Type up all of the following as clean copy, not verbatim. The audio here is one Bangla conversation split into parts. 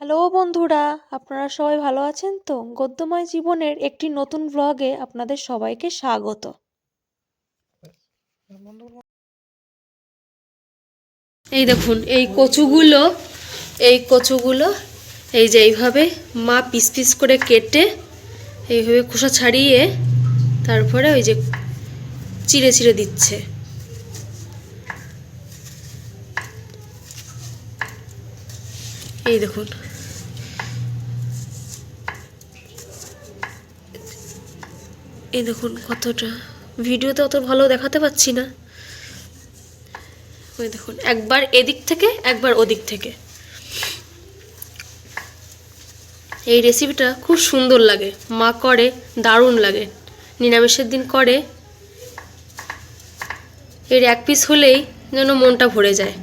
হ্যালো বন্ধুরা, আপনারা সবাই ভালো আছেন তো? গদ্যময় জীবনের একটি নতুন ব্লগে আপনাদের সবাইকে স্বাগত। এই দেখুন এই কচুগুলো এই যে এইভাবে মা পিস পিস করে কেটে এইভাবে খোসা ছাড়িয়ে তারপরে ওই যে চিড়ে চিড়ে দিচ্ছে। এই দেখুন, এই দেখুন কতটা, ভিডিওতে অত ভালো দেখাতে পাচ্ছি না। ওই দেখুন, একবার এদিক থেকে একবার ওদিক থেকে। এই রেসিপিটা খুব সুন্দর লাগে, মা করে দারুণ লাগে, নিরামিষের দিন করে। এর এক পিস হলেই যেন মনটা ভরে যায়।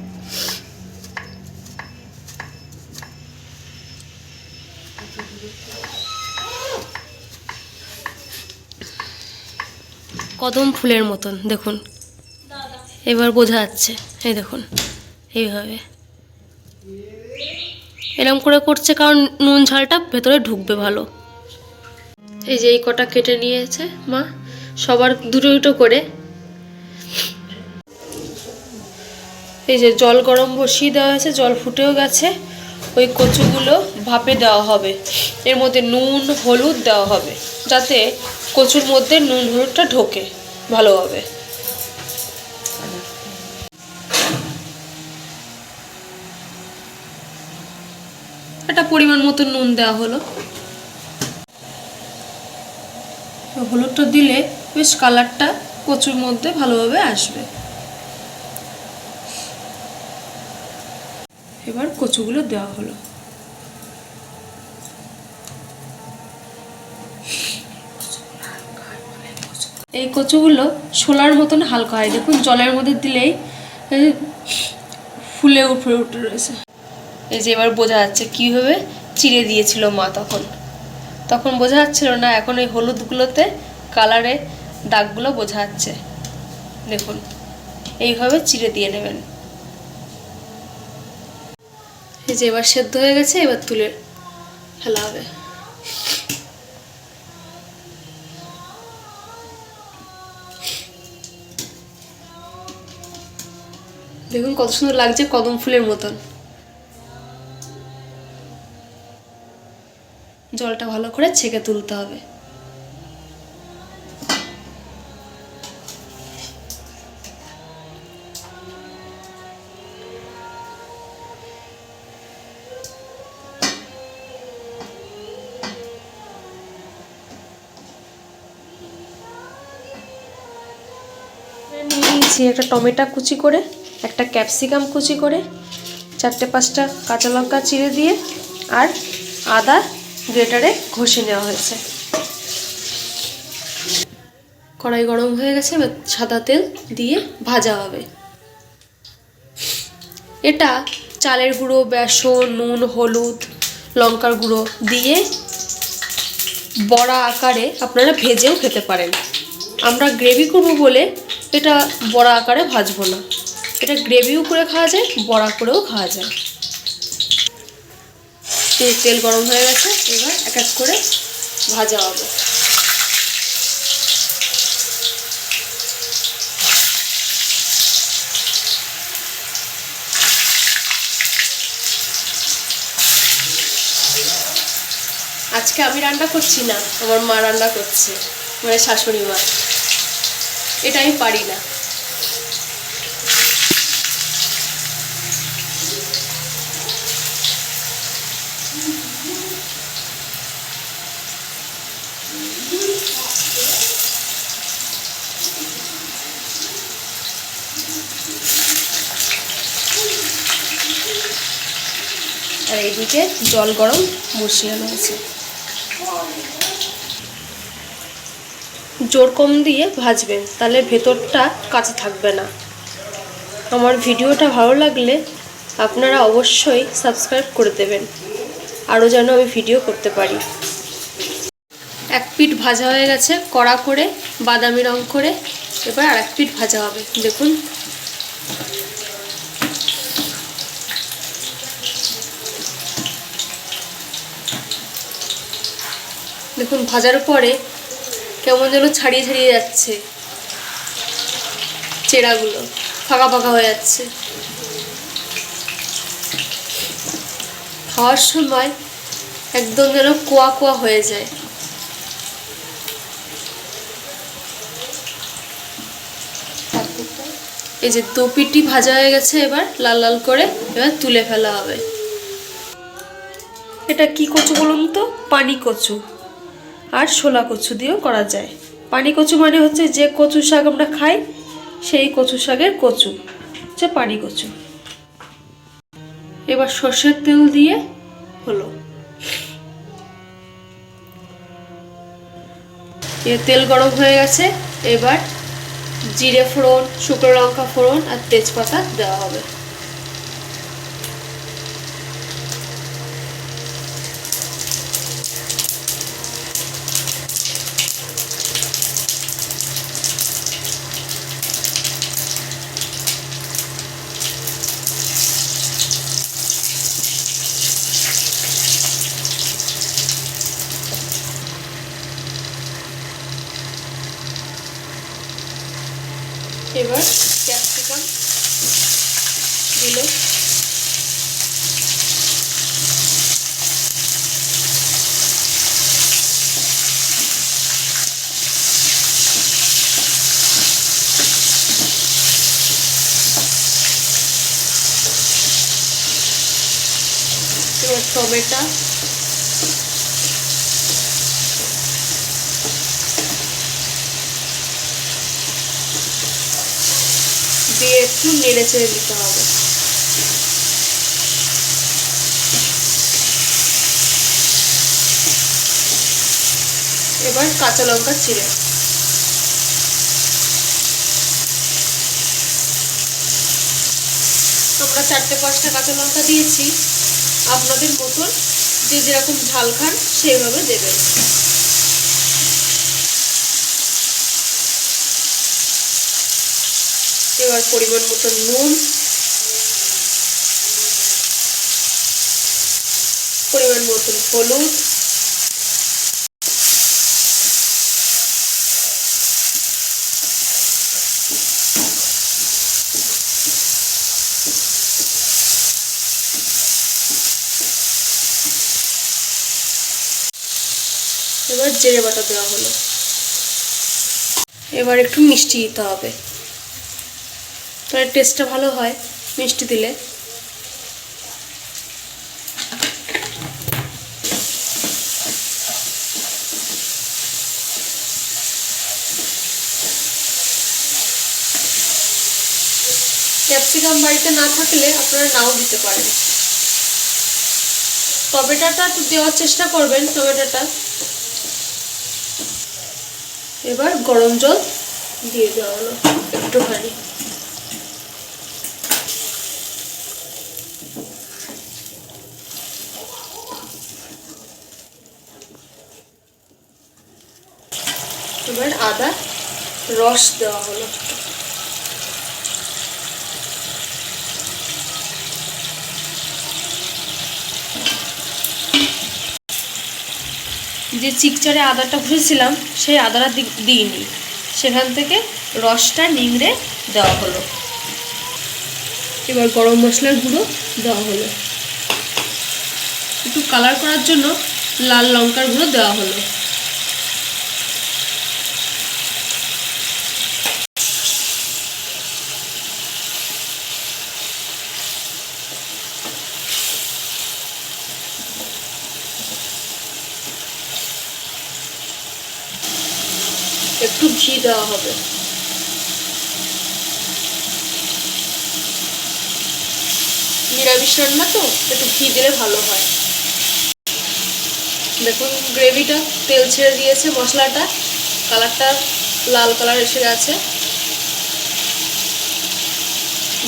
কদম ফুলের মতন দেখুন, এবার বোঝা যাচ্ছে। এই দেখুন এইভাবে এরম করে করছে, কারণ নুন ঝালটা ভেতরে ঢুকবে ভালো। এই যে এই কটা কেটে নিয়েছে মা, সবার দুটো দুটো করে। এই যে জল গরম বসিয়ে দেওয়া হয়েছে, জল ফুটেও গেছে। ওই কচুগুলো ভাপে দেওয়া হবে, এর মধ্যে নুন হলুদ দেওয়া হবে যাতে কচুর মধ্যে নুন হলুদটা ঢোকে ভালোভাবে। একটা পরিমাণ মতো নুন দেওয়া হলো। হলুদটা দিলে বেশ কালারটা কচুর মধ্যে ভালোভাবে আসবে। এবার কচুগুলো দেওয়া হলো। এই কচুগুলো ছোলার মতন হালকা হয়, দেখুন জলের মধ্যে দিলেই ফুলে উঠে রয়েছে। এই যে এবার বোঝা যাচ্ছে কীভাবে চিড়ে দিয়েছিল মা, তখন বোঝা যাচ্ছিল না, এখন এই হলুদগুলোতে কালারে দাগগুলো বোঝা যাচ্ছে। দেখুন এইভাবে চিড়ে দিয়ে নেবেন। এই যে এবার সেদ্ধ হয়ে গেছে, এবার তুলে ফেলা হবে। দেখুন কত সুন্দর লাগছে, কদম ফুলের মতন। জলটা ভালো করে ছেঁকে তুলতে হবে। নিয়ে নিয়েছি একটা টমেটো কুচি করে, একটা ক্যাপসিকাম কুচি করে, 4-5টা কাঁচা লঙ্কা চিড়ে দিয়ে, আর আদা গ্রেটারে ঘষে নেওয়া হয়েছে। কড়াই গরম হয়ে গেছে, এবার সাদা তেল দিয়ে ভাজা হবে। এটা চালের গুঁড়ো, বেসন, নুন, হলুদ, লঙ্কার গুঁড়ো দিয়ে বড়া আকারে আপনারা ভেজেও খেতে পারেন। আমরা গ্রেভি করব বলে এটা বড়া আকারে ভাজবো না, এটা গ্রেভিও করে খাওয়া যায়, বড়া করেও খাওয়া যায়। তেল গরম হয়ে গেছে, এবার এক এক করে ভাজা হবে। আজকে আমি রান্না করছি না, আমার মা রান্না করছে, মানে শাশুড়ি মা। এটা আমি পারি না। আর এইদিকে জল গরম বসিয়ে হয়েছে। জোর কম দিয়ে ভাজবেন, তাহলে ভেতরটা কাঁচা থাকবে না। আমার ভিডিওটা ভালো লাগলে আপনারা অবশ্যই সাবস্ক্রাইব করে দেবেন, আরও যেন আমি ভিডিও করতে পারি। এক পিঠ ভাজা হয়ে গেছে কড়া করে, বাদামি রং করে। এবার আর এক পিঠ ভাজা হবে। দেখুন দেখুন ভাজার পরে কেমন যেন ছাড়িয়ে ছাড়িয়ে যাচ্ছে, চেরাগুলো ফাঁকা ফাঁকা হয়ে যাচ্ছে। খাওয়ার সময় একদম যেন কোয়া কোয়া হয়ে যায়। এই যে 2 পিঠই ভাজা হয়ে গেছে, এবার লাল লাল করে এবার তুলে ফেলা হবে। এটা কি কচু বলুন তো? পানি কচু আর শোলা কচু দিয়েও করা যায়। পানি কচু মানে হচ্ছে যে কচু শাক আমরা খাই, সেই কচু শাকের কচু হচ্ছে পানি কচু। এবার সর্ষের তেল দিয়ে হলো, তেল গরম হয়ে গেছে। এবার জিরে ফোড়ন, শুকনো লঙ্কা ফোড়ন আর তেজপাতা দেওয়া হবে। এবার ক্যাপসিকাম দিল, এবার টমেটো দিয়ে একটু নেড়ে চেড়ে দিতে হবে। এবার কাঁচা লঙ্কা চিড়ে, আমরা 4-5টা কাঁচা লঙ্কা দিয়েছি, আপনাদের মতন যে যেরকম ঝাল খান সেইভাবে দেবেন। এবার পরিমাণ মতো নুন, পরিমাণ মতো হলুদ, এবার জিরে বাটা দেওয়া হলো। এবার একটু মিষ্টি দিতে হবে, তাহলে টেস্টটা ভালো হয় মিষ্টি দিলে। ক্যাপসিকাম বাড়িতে না থাকলে আপনারা নাও দিতে পারেন। টমেটোটা একটু দেওয়ার চেষ্টা করবেন, টমেটোটা। এবার গরম জল দিয়ে দেওয়া হলো একটুখানি। এবার আদা রস দেওয়া হলো। যে চিকচারে আদাটা ঘষেছিলাম সেই আদাটা দিইনি, সেখান থেকে রসটা নিংড়ে দেওয়া হলো। এবার গরম মশলার গুঁড়ো দেওয়া হলো, একটু কালার করার জন্য লাল লঙ্কার গুঁড়ো দেওয়া হলো। একটু ঘি দেওয়া হবে। নিরামিষ রান্না তো একটু ঘি দিলে ভালো হয়। দেখুন গ্রেভিটা তেল ছেড়ে দিয়েছে, মশলাটা কালারটা লাল কালার এসে গেছে।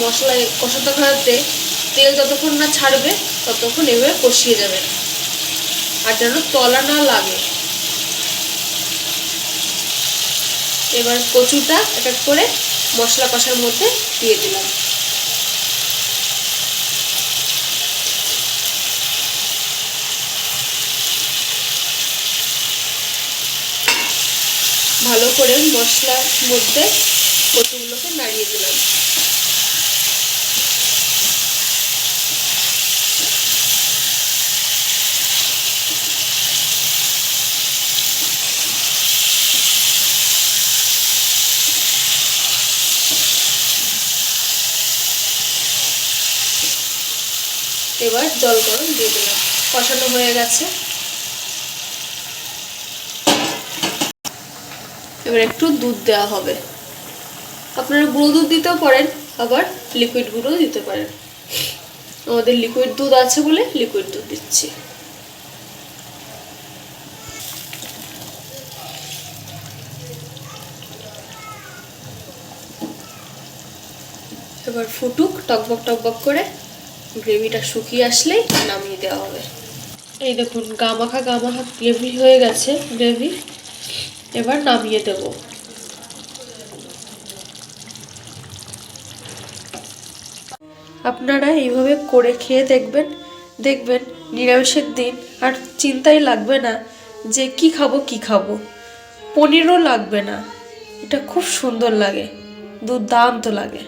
মশলায় কষাতে কষাতে তেল যতক্ষণ না ছাড়বে ততক্ষণ এভাবে কষিয়ে যাবেন, আর যেন তলা না লাগে। এবার কচুটা এক এক করে মশলা কষার মধ্যে দিয়ে দিলাম। ভালো করে মশলার মধ্যে কচুগুলোকে নাড়িয়ে দিলাম। এবার জল গরম দিয়ে দিলাম। কষানো হয়ে গেছে। এবার একটু দুধ দেওয়া হবে। আপনারা গুঁড়ো দুধ দিতেও পারেন, আবার লিকুইড গুঁড়ো দিতে পারেন। আমাদের লিকুইড দুধ আছে বলে লিকুইড দুধ দিচ্ছি। এবার ফুটুক টকবক টকবক করে, গ্রেভিটা শুকিয়ে আসলেই নামিয়ে দেওয়া হবে। এই দেখুন গামাখা গ্রেভি হয়ে গেছে গ্রেভি। এবার নামিয়ে দেব। আপনারা এইভাবে করে খেয়ে দেখবেন, দেখবেন নিরামিষের দিন আর চিন্তাই লাগবে না যে কি খাবো। পনিরও লাগবে না। এটা খুব সুন্দর লাগে, দুর্দান্ত লাগে।